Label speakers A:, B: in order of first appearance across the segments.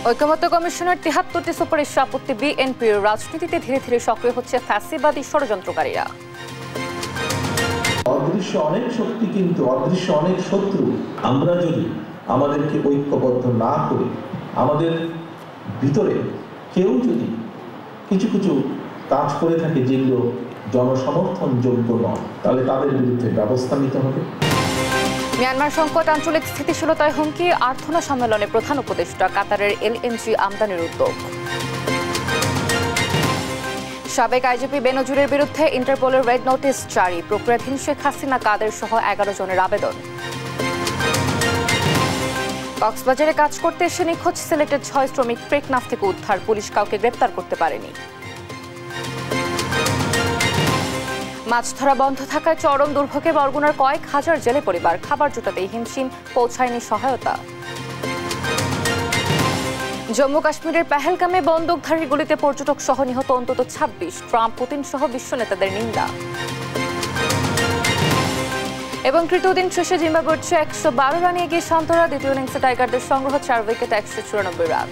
A: ঐকমত্য কমিশনের ৭৩টি সুপারিশ আপত্তি বিএনপির। রাজনীতিতে ধীরে ধীরে সক্রিয় হচ্ছে ফ্যাসিবাদী ষড়যন্ত্রকারীরা।
B: অদৃশ্য অনেক শক্তি কিন্তু অদৃশ্য অনেক শত্রু। আমরা যদি আমাদেরকে ঐক্যবদ্ধ না করি, আমাদের ভিতরে কেউ যদি কিছু কিছু কাজ করে থাকে যেগুলো জনসমর্থন যোগ্য নয়, তাহলে তাদের বিরুদ্ধে ব্যবস্থা নিতে হবে।
A: মিয়ানমার সংকট আঞ্চলিক স্থিতিশীলতায় হুমকি। আর্থনা সম্মেলনে প্রধান উপদেষ্টা। কাতারের এলএনজি আমদানির উদ্যোগ। সাবেক আইজিপি বেনজিরের বিরুদ্ধে ইন্টারপোলের রেড নোটিশ জারি। প্রক্রিয়াধীন শেখ হাসিনা কাদের সহ ১১ জনের আবেদন। কক্সবাজারে কাজ করতে এসে নিখোঁজ সিলেটের ৬ শ্রমিক টেকনাফ থেকে উদ্ধার। পুলিশ কাউকে গ্রেপ্তার করতে পারেনি। মাছ ধরা বন্ধ থাকায় চরম দুর্ভোগে বরগুনার কয়েক হাজার জেলে পরিবার। খাবার জোটাতে হিমশিম, পৌঁছায়নি সহায়তা। জম্মু কাশ্মীরের পেহেলগামে বন্দুকধারীর গুলিতে পর্যটক সহ নিহত অন্তত ২৬। ট্রাম্প, পুতিন সহ বিশ্ব নেতাদের নিন্দা। এবং তৃতীয় দিন শেষে জিম্বাবুয়ের চেয়ে ১১২ রানে এগিয়ে শান্তরা। দ্বিতীয় ইনিংসে টাইগারদের সংগ্রহ ৪ উইকেটে ১৯৪ রান।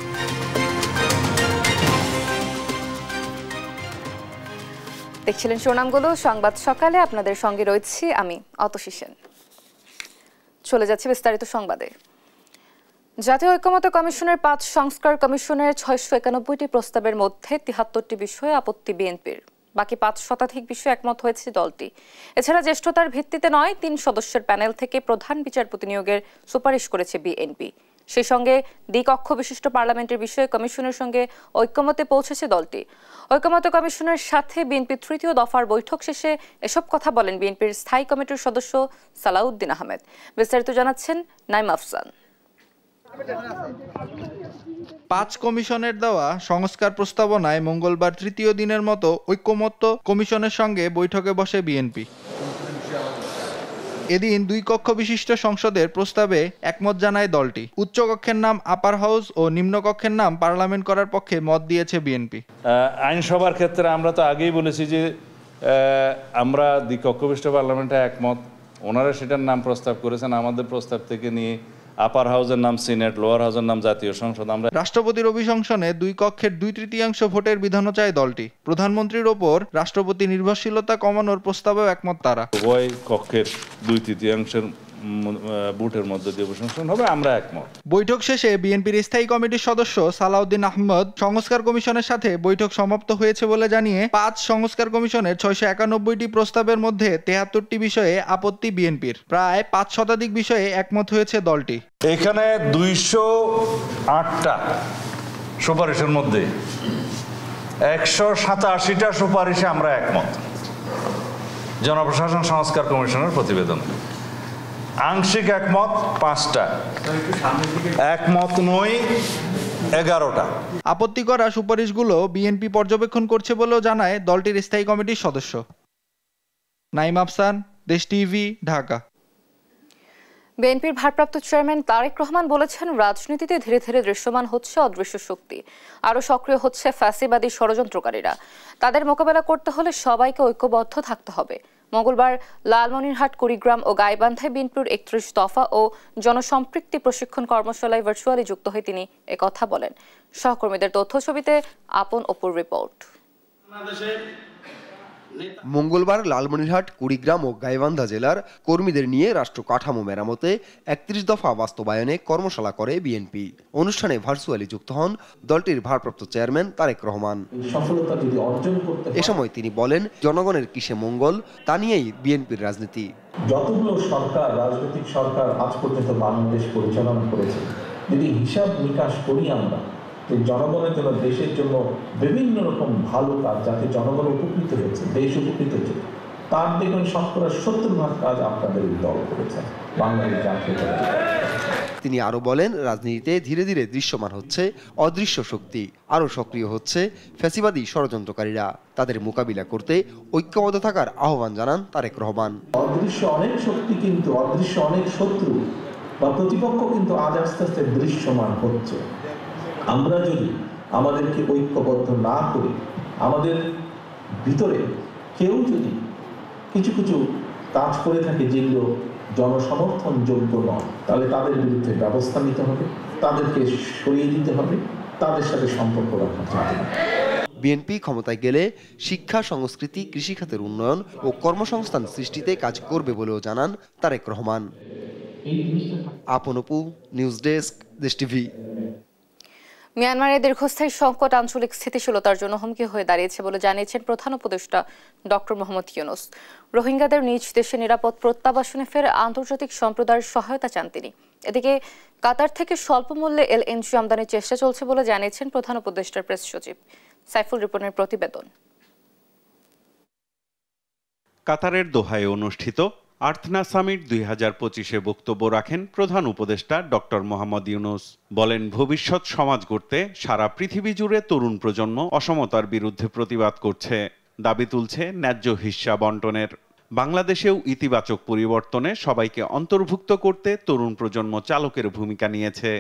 A: দেখছিলেন শিরোনামগুলো। সংবাদ সকালে আপনাদের সঙ্গে রয়েছি আমি অতসী সেন। চলে যাচ্ছি বিস্তারিত সংবাদে। জাতীয় ঐকমত্য কমিশনের ৫ সংস্কার কমিশনের ৬৯১টি প্রস্তাবের মধ্যে ৭৩টি বিষয়ে আপত্তি বিএনপির। বাকি ৫ শতাধিক বিষয়ে একমত হয়েছে দলটি। এছাড়া জ্যেষ্ঠতার ভিত্তিতে নয়, ৩ সদস্যের প্যানেল থেকে প্রধান বিচারপতি নিয়োগের সুপারিশ করেছে বিএনপি। সেই সঙ্গে দ্বিকক্ষ বিশিষ্ট পার্লামেন্টের বিষয়ে কমিশনের সঙ্গে ঐকমত্যে পৌঁছেছে দলটি। ঐকমত্য কমিশনের সাথে বিএনপির তৃতীয় দফার বৈঠক শেষে এসব কথা বলেন বিএনপির স্থায়ী কমিটির সদস্য সালাউদ্দিন আহমেদ। বিস্তারিত জানাচ্ছেন নাইম আফসান।
C: ৫ কমিশনের দেওয়া সংস্কার প্রস্তাবনায় মঙ্গলবার তৃতীয় দিনের মতো ঐকমত্য কমিশনের সঙ্গে বৈঠকে বসে বিএনপি। এদিন ২ কক্ষ বিশিষ্ট সংসদের প্রস্তাবে একমত জানায় দলটি। উচ্চ কক্ষের নাম আপার হাউস ও নিম্ন কক্ষের নাম পার্লামেন্ট করার পক্ষে মত দিয়েছে বিএনপি।
D: আইনসভার ক্ষেত্রে আমরা তো আগেই বলেছি যে আমরা দ্বিকক্ষ বিশিষ্ট পার্লামেন্টে একমত। ওনারা সেটার নাম প্রস্তাব করেছেন। আমাদের প্রস্তাব থেকে নিয়ে আপার হাউসের নাম সিনেট, লোয়ার হাউসের নাম জাতীয় সংসদ। আমরা
C: রাষ্ট্রপতির অভিশংসনে ২ কক্ষের ২/৩ ভোটের বিধানও চায় দলটি। প্রধানমন্ত্রীর ওপর রাষ্ট্রপতি নির্ভরশীলতা কমানোর প্রস্তাবেও একমত তারা।
D: উভয় কক্ষের ২/৩ ভোটের মধ্যে দিয়ে অভিশংসন হবে, আমরা একমত।
C: বৈঠক শেষে বিএনপির স্থায়ী কমিটির সদস্য সালাউদ্দিন আহমেদ সংস্কার কমিশনের সাথে বৈঠক সমাপ্ত হয়েছে বলে জানিয়ে ৫ সংস্কার কমিশনের ৬৯১টি প্রস্তাবের মধ্যে ৭৩টি বিষয়ে আপত্তি বিএনপির। প্রায় ৫ শতাধিক বিষয়ে একমত হয়েছে দলটি।
D: এখানে ২০৮টা সুপারিশের মধ্যে ১৮৭টা সুপারিশে আমরা একমত। জনপ্রশাসন সংস্কার কমিশনের প্রতিবেদন আংশিক একমত ৫টা, একমত নই ১১টা।
C: আপত্তি করা সুপারিশগুলো বিএনপি পর্যবেক্ষণ করছে বলেও জানায় দলটির স্থায়ী কমিটির সদস্য। নাইম আফসান, দেশ টিভি, ঢাকা।
A: বিএনপির ভারপ্রাপ্ত চেয়ারম্যান তারেক রহমান বলেছেন, রাজনীতিতে ধীরে ধীরে দৃশ্যমান হচ্ছে অদৃশ্য শক্তি। আরও সক্রিয় হচ্ছে ফ্যাসিবাদী ষড়যন্ত্রকারীরা। তাদের মোকাবেলা করতে হলে সবাইকে ঐক্যবদ্ধ থাকতে হবে। মঙ্গলবার লালমনিরহাট, কুড়িগ্রাম ও গাইবান্ধায় বিএনপির ৩১ দফা ও জনসম্পৃক্তি প্রশিক্ষণ কর্মশালায় ভার্চুয়ালি যুক্ত হয়ে তিনি একথা বলেন। সহকর্মীদের তথ্য ছবিতে আপন অপুর রিপোর্ট।
E: মঙ্গলবার লালমনিরহাট, কুড়িগ্রাম ও গাইবান্ধা জেলার কর্মীদের নিয়ে রাষ্ট্র কাঠামো মেরামতে ৩১ দফা বাস্তবায়নে কর্মশালা করে বিএনপি। অনুষ্ঠানে ভার্চুয়ালি যুক্ত হন দলটির ভারপ্রাপ্ত চেয়ারম্যান তারেক রহমান। এ সময় তিনি বলেন, জনগণের কিসে মঙ্গল তা নিয়েই বিএনপির রাজনীতি।
B: যতগুলো সরকার, রাজনৈতিক সরকার আজ পর্যন্ত বাংলাদেশ পরিচালনা করেছে, যদি হিসাব নিকাশ করি আমরা যে জনগণের জন্য, দেশের জন্য বিভিন্ন রকম ভালো কাজ যাতে জনগণ উপকৃত হয়েছে, দেশ উপকৃত হয়েছে, তার দেখুন ৭০% কাজ আপনাদের দল করেছে বাংলাদেশ জাতীয় দল।
E: তিনি আরো বলেন, রাজনীতিতে ধীরে ধীরে দৃশ্যমান হচ্ছে অদৃশ্য শক্তি। আরো সক্রিয় হচ্ছে ফ্যাসিবাদী ষড়যন্ত্রকারীরা। তাদের মোকাবিলা করতে ঐক্যবদ্ধ থাকার আহ্বান জানান তারেক রহমান।
B: অদৃশ্য অনেক শক্তি কিন্তু অদৃশ্য অনেক শত্রু বা প্রতিপক্ষ কিন্তু আজ আস্তে আস্তে দৃশ্যমান হচ্ছে। আমরা যদি আমাদেরকে ঐক্যবদ্ধ না করি, আমাদের ভিতরে কেউ যদি কিছু কিছু কাজ করে থাকে যেগুলো জনসমর্থন যোগ্য নয়, তাহলে তাদের বিরুদ্ধে ব্যবস্থা নিতে হবে, তাদেরকে সরিয়ে দিতে হবে। তাদের সাথে সম্পর্ক রাখা যাবে না।
E: বিএনপি ক্ষমতায় গেলে শিক্ষা, সংস্কৃতি, কৃষি খাতের উন্নয়ন ও কর্মসংস্থান সৃষ্টিতে কাজ করবে বলেও জানান তারেক রহমান। আপন অপু, নিউজ ডেস্ক, দেশ টিভি।
A: মিয়ানমারের দীর্ঘস্থায়ী সংকট আঞ্চলিক স্থিতিশীলতার জন্য হুমকি হয়ে দাঁড়িয়েছে বলে জানিয়েছেন প্রধান উপদেষ্টা ডক্টর মোহাম্মদ ইউনূস। রোহিঙ্গাদের নিজ দেশে নিরাপদ প্রত্যাবাসনে ফের আন্তর্জাতিক সম্প্রদায়ের সহায়তা চান তিনি। এদিকে কাতার থেকে স্বল্প মূল্যে এলএনজি আমদানির চেষ্টা চলছে বলে জানিয়েছেন প্রধান উপদেষ্টার প্রেস সচিব। সাইফুল রিপনের প্রতিবেদন।
F: কাতারের দোহায় অনুষ্ঠিত আর্থনা সামিট 2025-এ বক্তব্য রাখেন প্রধান উপদেষ্টা ডক্টর মোহাম্মদ ইউনূস। বলেন, ভবিষ্যৎ সমাজ গড়তে সারা পৃথিবী জুড়ে তরুণ প্রজন্ম অসমতার বিরুদ্ধে প্রতিবাদ করছে, দাবি তুলছে ন্যায্য হিস্যা বন্টনের। বাংলাদেশেও ইতিবাচক পরিবর্তনে সবাইকে অন্তর্ভুক্ত করতে তরুণ প্রজন্ম চালকের ভূমিকা নিয়েছে।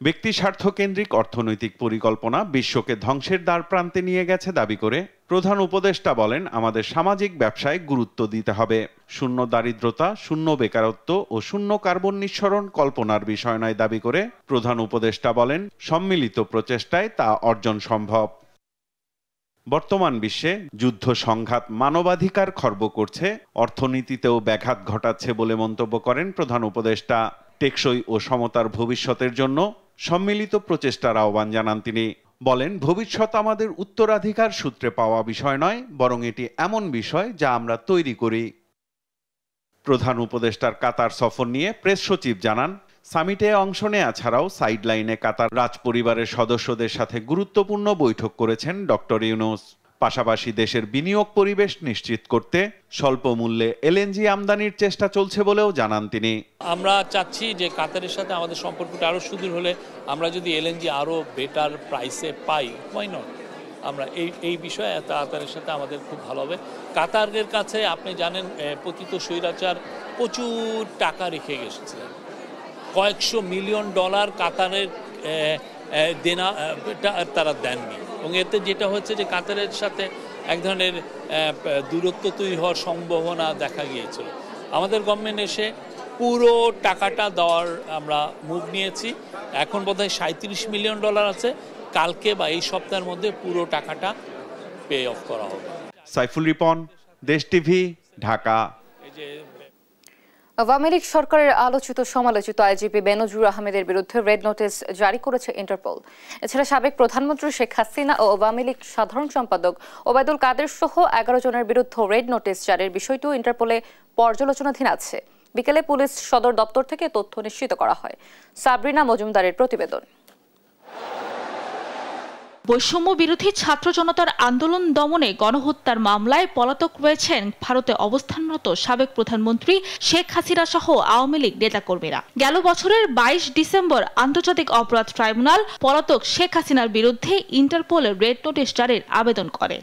F: ব্যক্তি স্বার্থকেন্দ্রিক অর্থনৈতিক পরিকল্পনা বিশ্বকে ধ্বংসের দ্বার প্রান্তে নিয়ে গেছে দাবি করে প্রধান উপদেষ্টা বলেন, আমাদের সামাজিক ব্যবসায় গুরুত্ব দিতে হবে। শূন্য দারিদ্রতা, শূন্য বেকারত্ব ও শূন্য কার্বন নিঃসরণ কল্পনার বিষয় নয় দাবি করে প্রধান উপদেষ্টা বলেন, সম্মিলিত প্রচেষ্টায় তা অর্জন সম্ভব। বর্তমান বিশ্বে যুদ্ধ, সংঘাত মানবাধিকার খর্ব করছে, অর্থনীতিতেও ব্যাঘাত ঘটাচ্ছে বলে মন্তব্য করেন প্রধান উপদেষ্টা। টেকসই ও সমতার ভবিষ্যতের জন্য সম্মিলিত প্রচেষ্টার আহ্বান জানান তিনি। বলেন, ভবিষ্যৎ আমাদের উত্তরাধিকার সূত্রে পাওয়া বিষয় নয়, বরং এটি এমন বিষয় যা আমরা তৈরি করি। প্রধান উপদেষ্টার কাতার সফর নিয়ে প্রেস সচিব জানান, সামিটে অংশ নেওয়া ছাড়াও সাইডলাইনে কাতার রাজপরিবারের সদস্যদের সাথে গুরুত্বপূর্ণ বৈঠক করেছেন ডক্টর ইউনূস। পাশাপাশি দেশের বিনিয়োগ পরিবেশ নিশ্চিত করতে স্বল্প মূল্যে এলএনজি আমদানির চেষ্টা চলছে বলেও জানান তিনি।
G: আমরা চাচ্ছি যে কাতারের সাথে আমাদের সম্পর্কটা আরও সুদৃঢ় হলে আমরা যদি এলএনজি আরও বেটার প্রাইসে পাই, হোয়াই নট, আমরা এই বিষয়ে কাতারের সাথে আমাদের খুব ভালো হবে। কাতারের কাছে আপনি জানেন পতিত স্বৈরাচার প্রচুর টাকা রেখে গেছিলেন, কয়েকশো মিলিয়ন ডলার কাতারের দেনা তারা দেননি, এবং এতে যেটা হচ্ছে যে কাতারের সাথে এক ধরনের দূরত্ব তৈরি হওয়ার সম্ভাবনা দেখা গিয়েছিল। আমাদের গভর্নমেন্ট এসে পুরো টাকাটা দেওয়ার আমরা মুভ নিয়েছি। এখন বোধহয় 37 মিলিয়ন ডলার আছে, কালকে বা এই সপ্তাহের মধ্যে পুরো টাকাটা পে অফ করা হবে।
F: সাইফুল রিপন, দেশ টিভি, ঢাকা।
A: আওয়ামী লীগ সরকারের আলোচিত সমালোচিত আইজিপি বেনজির আহমেদের বিরুদ্ধে রেড নোটিশ জারি করেছে ইন্টারপোল। এছাড়া সাবেক প্রধানমন্ত্রী শেখ হাসিনা ও আওয়ামী লীগ সাধারণ সম্পাদক ওবায়দুল কাদের সহ 11 জনের বিরুদ্ধে রেড নোটিশ জারির বিষয়টিও ইন্টারপোলে পর্যালোচনাধীন আছে। বিকেলে পুলিশ সদর দপ্তর থেকে তথ্য নিশ্চিত করা হয়। সাবরিনা মজুমদারের প্রতিবেদন।
H: বৈষম্য বিরোধী ছাত্র জনতার আন্দোলন দমনে গণহত্যার মামলায় পলাতক রয়েছেন ভারতে অবস্থানরত সাবেক প্রধানমন্ত্রী শেখ হাসিনা সহ আওয়ামী লীগ নেতাকর্মীরা। গেল বছরের 22 ডিসেম্বর আন্তর্জাতিক অপরাধ ট্রাইব্যুনাল পলাতক শেখ হাসিনার বিরুদ্ধে ইন্টারপোলে রেড নোটিশ জারির আবেদন করে।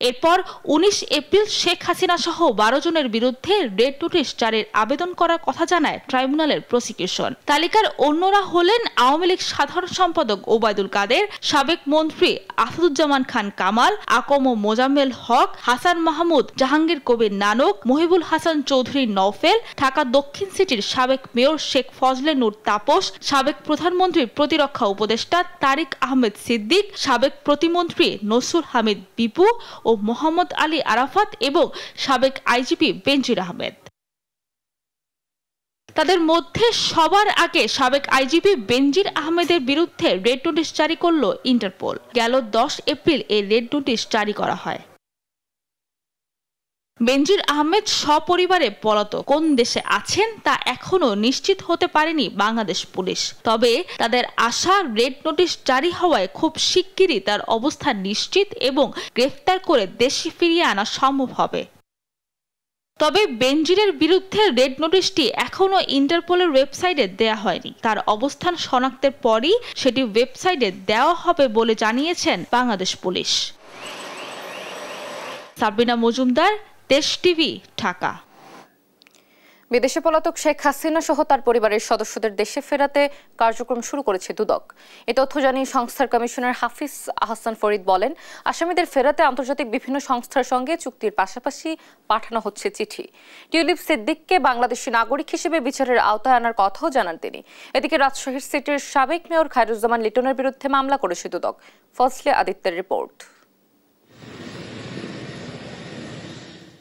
H: এরপর 19 এপ্রিল শেখ হাসিনা সহ 12 জনের বিরুদ্ধে রেড নোটিশ জারির আবেদন করার কথা জানায় ট্রাইব্যুনালের প্রসিকিউশন। তালিকার অন্যরা হলেন আওয়ামী লীগ সাধারণ সম্পাদক ওবায়দুল কাদের, সাবেক মন্ত্রী আসাদুজ্জামান খান কামাল, আকম মোজাম্মেল হক, হাসান মাহমুদ, জাহাঙ্গীর কবির নানক, মহিবুল হাসান চৌধুরী নওফেল, ঢাকা দক্ষিণ সিটির সাবেক মেয়র শেখ ফজলে নূর তাপস, সাবেক প্রধানমন্ত্রীর প্রতিরক্ষা উপদেষ্টা তারিক আহমেদ সিদ্দিক, সাবেক প্রতিমন্ত্রী নসরুল হামিদ বিপু ও মোহাম্মদ আলী আরাফাত এবং সাবেক আইজিপি বেনজির আহমেদ। তাদের মধ্যে সবার আগে সাবেক আইজিপি বেনজির আহমেদের বিরুদ্ধে রেড নোটিশ জারি করল ইন্টারপোল। গেল 10 এপ্রিল এই রেড নোটিশ জারি করা হয়। বেনজির আহমেদ সপরিবারে পলাতক, কোন দেশে আছেন তা এখনো নিশ্চিত হতে পারেনি বাংলাদেশ পুলিশ। তবে তাদের আশা রেড নোটিশ জারি হওয়ায় খুব শিগগিরই তার অবস্থান নিশ্চিত এবং গ্রেফতার করে দেশে ফিরিয়ে আনা সম্ভব হবে। তবে বেনজিরের বিরুদ্ধে রেড নোটিশটি এখনো ইন্টারপোলের ওয়েবসাইটে দেয়া হয়নি। তার অবস্থান শনাক্তের পরই সেটি ওয়েবসাইটে দেওয়া হবে বলে জানিয়েছেন বাংলাদেশ পুলিশ। সাবরিনা মজুমদার, দেশ টিভি, ঢাকা।
A: বিদেশে পলাতক শেখ হাসিনা সহ তার পরিবারের সদস্যদের দেশে ফেরাতে কার্যক্রম শুরু করেছে দুদক। এ তথ্য জানিয়ে সংস্থার কমিশনার হাফিজ আহসান ফরিদ বলেন, আসামিদের ফেরাতে আন্তর্জাতিক বিভিন্ন সংস্থার সঙ্গে চুক্তির পাশাপাশি পাঠানো হচ্ছে চিঠি। টিউলিপ সিদ্দিককে বাংলাদেশি নাগরিক হিসেবে বিচারের আওতায় আনার কথাও জানান তিনি। এদিকে রাজশাহীর সিটির সাবেক মেয়র খায়রুজ্জামান লিটনের বিরুদ্ধে মামলা করেছে দুদক। ফজলে আদিত্যের রিপোর্ট।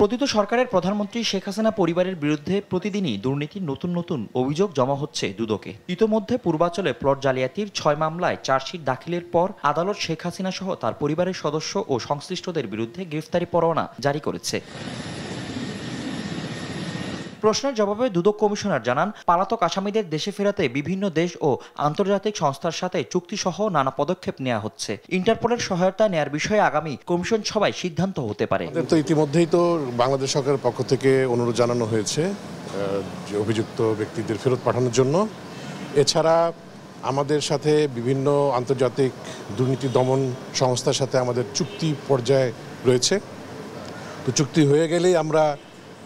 I: পতিত সরকারের প্রধানমন্ত্রী শেখ হাসিনা পরিবারের বিরুদ্ধে প্রতিদিনই দুর্নীতির নতুন নতুন অভিযোগ জমা হচ্ছে দুদকে। ইতোমধ্যে পূর্বাঞ্চলে প্লট জালিয়াতির 6 মামলায় চার্জশিট দাখিলের পর আদালত শেখ হাসিনা সহ তার পরিবারের সদস্য ও সংশ্লিষ্টদের বিরুদ্ধে গ্রেফতারি পরোয়ানা জারি করেছে। প্রশ্নের জবাবে দুদক কমিশনার জানান, পলাতক আসামিদের দেশে ফেরাতে বিভিন্ন দেশ ও আন্তর্জাতিক সংস্থার সাথে চুক্তিসহ নানা পদক্ষেপ নেওয়া হচ্ছে। ইন্টারপোলের সহায়তা নেয়ার বিষয়ে আগামী কমিশন সভায় সিদ্ধান্ত হতে পারে।
J: তো ইতিমধ্যেই তো বাংলাদেশ সরকারের পক্ষ থেকে অনুরোধ জানানো হয়েছে যে অভিযুক্ত ব্যক্তিদের ফেরত পাঠানোর জন্য। এছাড়া আমাদের সাথে বিভিন্ন আন্তর্জাতিক দুর্নীতি দমন সংস্থার সাথে আমাদের চুক্তি পর্যায়ে রয়েছে। তো চুক্তি হয়ে গেলেই আমরা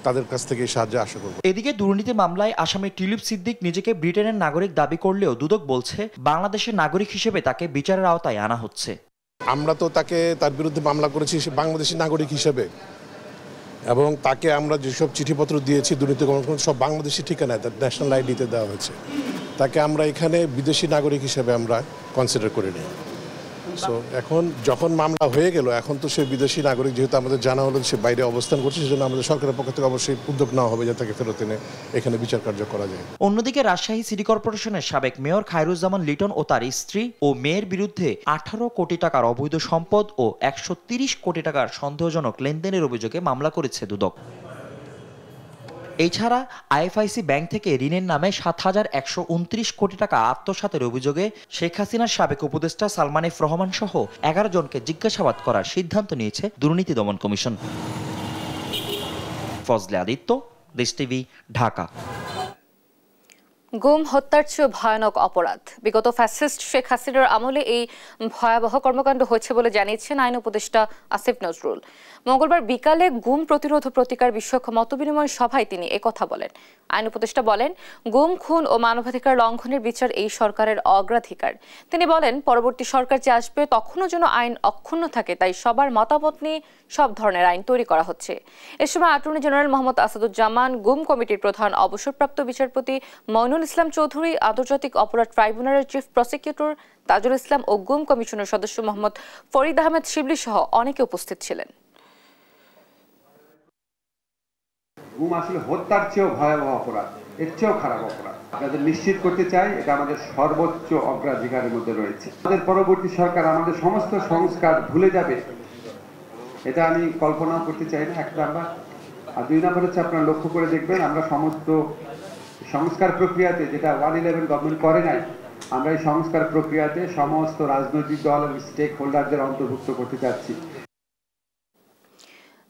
J: তাদের কাছ থেকে সাহায্য আশা করব।
I: এদিকে দুর্নীতি মামলায় আসামি টিউলিপ সিদ্দিক নিজেকে ব্রিটেনের নাগরিক দাবি করলেও দুদক বলছে বাংলাদেশের নাগরিক হিসেবে তাকে বিচারের আওতায় আনা হচ্ছে।
J: আমরা তো তার বিরুদ্ধে মামলা করেছি বাংলাদেশি নাগরিক হিসেবে, এবং তাকে আমরা যেসব চিঠিপত্র দিয়েছি দুর্নীতি সব বাংলাদেশি ঠিকানায় তার ন্যাশনাল আইডিতে দেওয়া হয়েছে। তাকে আমরা এখানে বিদেশি নাগরিক হিসেবে আমরা কনসিডার করে নিই। সো এখন যখন মামলা হয়ে গেল, এখন তো সে বিদেশি নাগরিক, যেহেতু আমাদের জানা হলো সে বাইরে অবস্থান করছে, সেজন্য আমাদের সরকারের পক্ষ থেকে অবশ্যই উদ্যোগ নেওয়া হবে যাতে তাকে ফেরত এনে এখানে বিচার কার্য করা যায়।
I: অন্যদিকে রাজশাহী সিটি কর্পোরেশনের সাবেক মেয়র খায়রুজ্জামান লিটন ও তার স্ত্রী ও মেয়ের বিরুদ্ধে 18 কোটি টাকার অবৈধ সম্পদ ও 130 কোটি টাকার সন্দেহজনক লেনদেনের অভিযোগে মামলা করেছে দুদক। এছাড়া আইএফআইসি ব্যাংক থেকে ঋণের নামে 7,129 কোটি টাকা আত্মসাতের অভিযোগে শেখ হাসিনার সাবেক উপদেষ্টা সালমান এফ রহমান সহ 11 জনকে জিজ্ঞাসাবাদ করার সিদ্ধান্ত নিয়েছে দুর্নীতি দমন কমিশন। ফজলে আদিত্য, দেশ টিভি, ঢাকা।
A: গুম হত্যার চেয়ে ভয়ানক অপরাধ। বিগত ফ্যাসিস্ট শেখ হাসিনার আমলে এই ভয়াবহ কর্মকাণ্ড হয়েছে বলে জানিয়েছেন আইন উপদেষ্টা আসিফ নজরুল। মঙ্গলবার বিকালে গুম প্রতিরোধ ও প্রতিকার বিষয়ক মতবিনিময় সভায় তিনি একথা বলেন। আইন উপদেষ্টা বলেন, গুম, খুন ও মানবাধিকার লঙ্ঘনের বিচার এই সরকারের অগ্রাধিকার। তিনি বলেন, পরবর্তী সরকার যে আসবে তখনও যেন আইন অক্ষুণ্ণ থাকে, তাই সবার মতামত নিয়ে সব ধরনের আইন তৈরি করা হচ্ছে। এ সময় অ্যাটর্নি জেনারেল মোহাম্মদ আসাদুজ্জামান, গুম কমিটির প্রধান অবসরপ্রাপ্ত বিচারপতি মইনুল ইসলাম চৌধুরী, আন্তর্জাতিক অপরাধ ট্রাইব্যুনালের চিফ প্রসিকিউটর তাজুল ইসলাম ও গুম কমিশনের সদস্য মোহাম্মদ ফরিদ আহমেদ শিবলি সহ অনেকে উপস্থিত ছিলেন।
K: গুম আসলে হত্যার চেয়েও ভয়াবহ অপরাধ, এর চেয়েও খারাপ অপরাধ। আপনাদের নিশ্চিত করতে চাই এটা আমাদের সর্বোচ্চ অগ্রাধিকারের মধ্যে রয়েছে। আমাদের পরবর্তী সরকার আমাদের সমস্ত সংস্কার ভুলে যাবে, এটা আমি কল্পনাও করতে চাই না, 1 নাম্বার। আর 2 নাম্বার হচ্ছে, আপনারা লক্ষ্য করে দেখবেন আমরা সমস্ত সংস্কার প্রক্রিয়াতে, যেটা 111 গভর্নমেন্ট করে নাই, আমরা এই সংস্কার প্রক্রিয়াতে সমস্ত রাজনৈতিক দল এবং স্টেক হোল্ডারদের অন্তর্ভুক্ত করতে চাচ্ছি।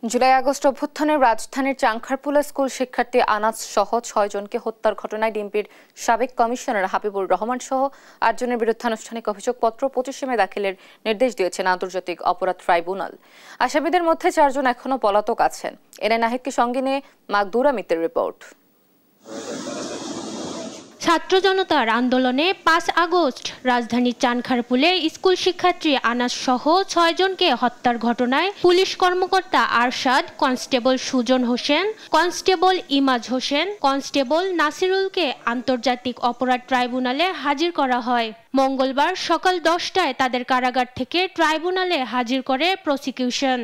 A: জুলাই আগস্ট অভ্যুত্থানের রাজধানীর চাংখারপুলা স্কুল শিক্ষার্থী আনাস সহ 6 জনকে হত্যার ঘটনায় ডিএমপির সাবেক কমিশনার হাবিবুর রহমান সহ 8 জনের বিরুদ্ধে আনুষ্ঠানিক অভিযোগপত্র 25 মে দাখিলের নির্দেশ দিয়েছেন আন্তর্জাতিক অপরাধ ট্রাইব্যুনাল। আসামিদের মধ্যে 4 জন এখনো পলাতক আছেন। এনে নাহিদকে সঙ্গে নিয়ে মাকদুরা মিত্রের রিপোর্ট।
L: ছাত্র জনতার আন্দোলনে 5 আগস্ট রাজধানীর চানখারপুলে স্কুল শিক্ষার্থী আনাস সহ 6 জনকে হত্যার ঘটনায় পুলিশ কর্মকর্তা Arshad, constable Sujan Hossain, constable Imaj Hossain, constable নাসিরুলকে আন্তর্জাতিক অপরাধ ট্রাইব্যুনালে হাজির করা হয়। মঙ্গলবার সকাল 10টায় তাদের কারাগার থেকে ট্রাইব্যুনালে হাজির করে প্রসিকিউশন।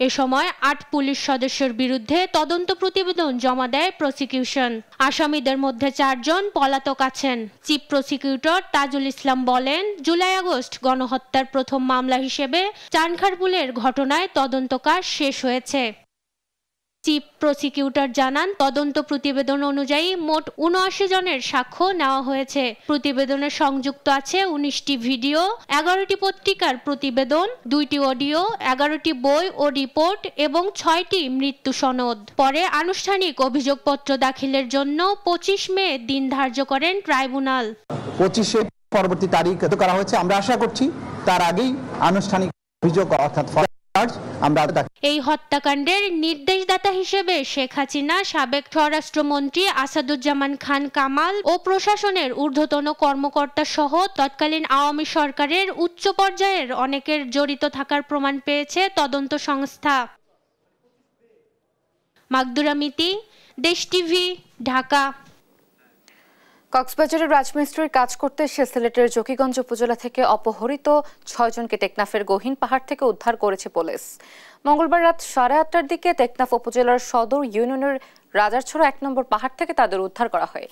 L: এ সময় 8 পুলিশ সদস্যের বিরুদ্ধে তদন্ত প্রতিবেদন জমা দেয় প্রসিকিউশন। আসামিদের মধ্যে 4 জন পলাতক আছেন। চিফ প্রসিকিউটর তাজুল ইসলাম বলেন, জুলাই আগস্ট গণহত্যার প্রথম মামলা হিসেবে চানখারপুলের ঘটনায় তদন্ত কাজ শেষ হয়েছে। চিফ প্রসিকিউটর জানান, তদন্ত প্রতিবেদন অনুযায়ী মোট 79 জনের সাক্ষ্য নেওয়া হয়েছে। প্রতিবেদনে সংযুক্ত আছে 19টি ভিডিও, 11টি পত্রিকার প্রতিবেদন, 2টি অডিও, 11টি বই ও রিপোর্ট এবং 6টি মৃত্যু সনদ। পরে আনুষ্ঠানিক অভিযোগপত্র দাখিলের জন্য 25 মে দিন ধার্য করেন ট্রাইব্যুনাল।
M: 25 পরবর্তী তারিখ করা হয়েছে। আমরা আশা করছি তার আগেই আনুষ্ঠানিক অভিযোগ অর্থাৎ
L: এই হত্যাকাণ্ডের নির্দেশদাতা হিসেবে শেখ হাসিনা, সাবেক স্বরাষ্ট্রমন্ত্রী আসাদুজ্জামান খান কামাল ও প্রশাসনের ঊর্ধ্বতন কর্মকর্তা সহ তৎকালীন আওয়ামী সরকারের উচ্চ পর্যায়ের অনেকের জড়িত থাকার প্রমাণ পেয়েছে তদন্ত সংস্থা। মাকদুরা মিতি, দেশ টিভি, ঢাকা।
A: কক্সবাজারের রাজমিস্ত্রির কাজ করতে এসে সিলেটের জকিগঞ্জ উপজেলা থেকে অপহৃত 6 জনকে টেকনাফের গহীন পাহাড় থেকে উদ্ধার করেছে পুলিশ। মঙ্গলবার রাত 8:30টার দিকে টেকনাফ উপজেলার সদর ইউনিয়নের রাজারছড়া 1 নম্বর পাহাড় থেকে তাদের উদ্ধার করা হয়।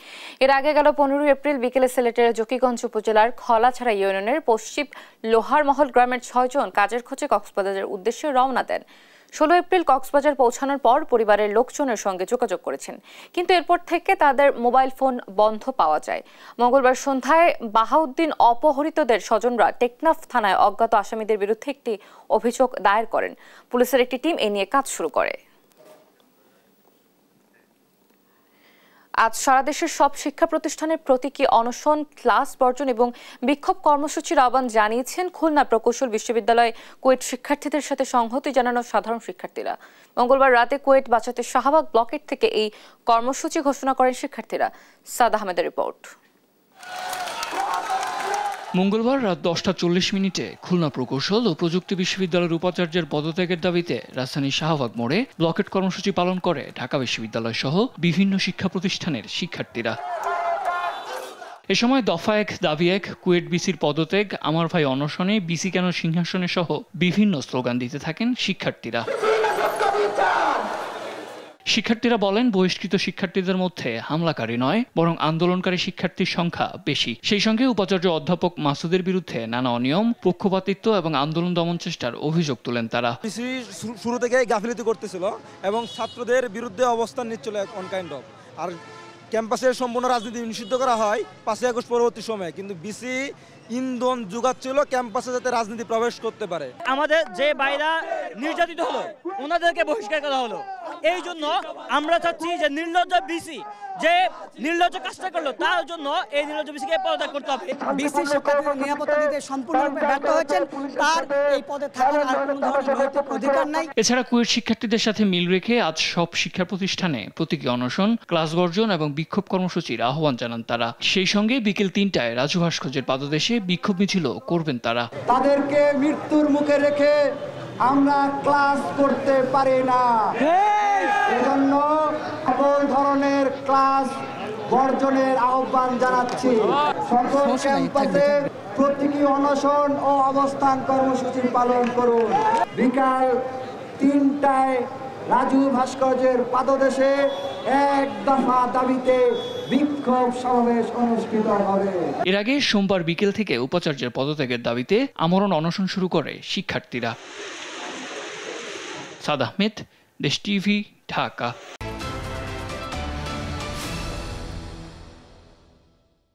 A: এর আগে গেল 15 এপ্রিল বিকেলে সিলেটের জকিগঞ্জ উপজেলার খলাছড়া ইউনিয়নের পশ্চিম লোহারমহল গ্রামের 6 জন কাজের খোঁজে কক্সবাজারের উদ্দেশ্যে রওনা দেন। 16 এপ্রিল কক্সবাজার পৌঁছানোর পর পরিবারের লোকজনের সঙ্গে যোগাযোগ করেছেন, কিন্তু এরপর থেকে তাদের মোবাইল ফোন বন্ধ পাওয়া যায়। মঙ্গলবার সন্ধ্যায় বাহাউদ্দিন অপহৃতদের স্বজনরা টেকনাফ থানায় অজ্ঞাত আসামিদের বিরুদ্ধে একটি অভিযোগ দায়ের করেন। পুলিশের একটি টিম এ নিয়ে কাজ শুরু করে। আজ সারা দেশের সব শিক্ষা প্রতিষ্ঠানের প্রতীকী অনশন, ক্লাস বর্জন এবং বিক্ষোভ কর্মসূচির আহ্বান জানিয়েছেন খুলনা প্রকৌশল বিশ্ববিদ্যালয় কুয়েট শিক্ষার্থীদের সাথে সংহতি জানানো সাধারণ শিক্ষার্থীরা। মঙ্গলবার রাতে কুয়েট বাঁচাতে শাহবাগ ব্লকেট থেকে এই কর্মসূচি ঘোষণা করেন শিক্ষার্থীরা। সাদ আহমেদের রিপোর্ট।
M: মঙ্গলবার রাত 10:40 খুলনা প্রকৌশল ও প্রযুক্তি বিশ্ববিদ্যালয়ের উপাচার্যের পদত্যাগের দাবিতে রাজধানীর শাহবাগ মোড়ে ব্লকেট কর্মসূচি পালন করে ঢাকা বিশ্ববিদ্যালয় সহ বিভিন্ন শিক্ষা প্রতিষ্ঠানের শিক্ষার্থীরা। এ সময় দফা 1, দাবি 1, কুয়েট বিসির পদত্যাগ, আমার ভাই অনশনে, বিসি কেন সিংহাসনে সহ বিভিন্ন স্লোগান দিতে থাকেন শিক্ষার্থীরা। শিক্ষার্থীরা বলেন, বহিষ্কৃত শিক্ষার্থীদের মধ্যে হামলাকারী নয়, বরং আন্দোলনকারী শিক্ষার্থীর সংখ্যা বেশি। সেই সঙ্গে উপাচার্য অধ্যাপক মাসুদের বিরুদ্ধে নানা অনিয়ম, পক্ষপাতিত্ব এবং আন্দোলন দমন চেষ্টার অভিযোগ তুলেন তারা।
N: শুরু থেকে গাফিলতি করতেছিল এবং ছাত্রদের বিরুদ্ধে অবস্থান নিচ্ছিল অন কাইন্ড অফ। আর ক্যাম্পাসের সম্পূর্ণ রাজনীতি নিষিদ্ধ করা হয় 5 আগস্ট পরবর্তী সময়ে, কিন্তু বিসি ইন্ধন যোগাচ্ছিল ক্যাম্পাসে যাতে রাজনীতি প্রবেশ করতে পারে।
O: আমাদের যে বাইরা নির্যাতিত হলো ওনাদেরকে বহিষ্কার করা হলো। এই জন্য আমরা চাচ্ছি যে নির্লজ্জ বিসি যে নির্লজ্জ কাজটা করলো তার জন্য এই নির্লজ্জ বিসিকে পদত্যাগ করতে হবে।
P: বিসি শিক্ষার্থীদের নিরাপত্তা দিতে সম্পূর্ণরূপে ব্যর্থ হয়েছেন, তার এই পদে থাকার আর কোনো ধরনের নৈতিক অধিকার নাই।
M: এছাড়া কুয়েট শিক্ষার্থীদের সাথে মিল রেখে আজ সব শিক্ষা প্রতিষ্ঠানে প্রতীকী অনশন, ক্লাস বর্জন এবং বিক্ষোভ কর্মসূচির আহ্বান জানান তারা। সেই সঙ্গে বিকেল 3টায় রাজু ভাস্কর্যের পাদদেশে বিক্ষোভ মিছিল করবেন তারা।
Q: তাদেরকে মৃত্যুর মুখে রেখে আমরা ক্লাস করতে পারি না, এজন্য সকল ধরনের ক্লাস বর্জনের আহ্বান জানাচ্ছি। সকল ক্যাম্পাসে প্রতীকী অনশন ও অবস্থান কর্মসূচি পালন করুন। বিকাল 3টায় রাজু ভাস্কর্যের পাদদেশে 1 দফা দাবিতে বিক্ষোভ সমাবেশ অনুষ্ঠিত হবে।
M: এর আগে সোমবার বিকেল থেকে উপাচার্যের পদত্যাগের দাবিতে আমরণ অনশন শুরু করে শিক্ষার্থীরা। সাদ আহমেদ, দেশ টিভি, ঢাকা।